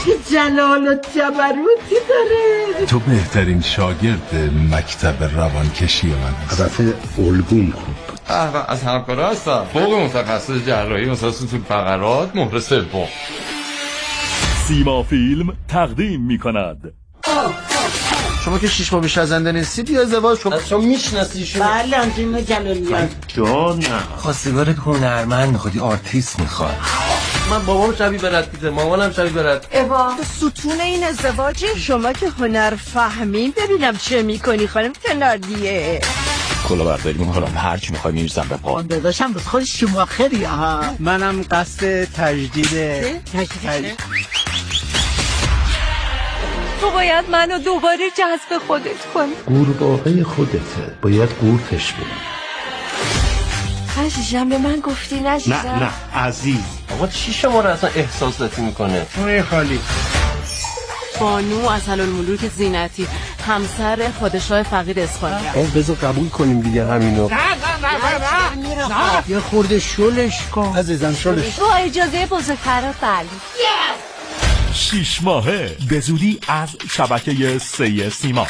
چه جلال و جبروتی داره. تو بهترین شاگرد مکتب روانکشی من هستی. البته الگوم خوب بود. از همکارا هستم. فوق متخصص جراحی مثلا ستون فقرات مهر سوم. سیما فیلم تقدیم می‌کند. شما که 6 ماه بیش از زنده نیستید یا ازدواج شما میشناسیشون؟ بله آنجلینا جلالیان. جانم خواستگار هنرمند میخوادی آرتیست میخواد. من بابام شبیه برد پیته، مامانم شبیه برد. اوا ستون این ازدواجی. شما که هنر فهمین ببینم چه میکنی خانم تناردیه. کلا برداری میکنم هرچی میخوای میریزم به پا. من داداشم بس خود شما خیلی ها. منم قصد تجدید تو باید منو دوباره جذب خودت کنی. قورباغه خودته، باید قورتش بدی. عزیزم به من گفتی نزیزم؟ نه عزیز. آقا چی شما رو اصلا احساساتی میکنه؟ اون خالی. بانو اصل‌الملوک زینتی، همسر پادشاه فقید اسپانیا. بذار قبول کنیم دیگه همینو. نه یه خورده شلش کن عزیزم شلش. با اجازه بزرگترا بله. 6 ماهه به زودی از شبکه 3 سیما.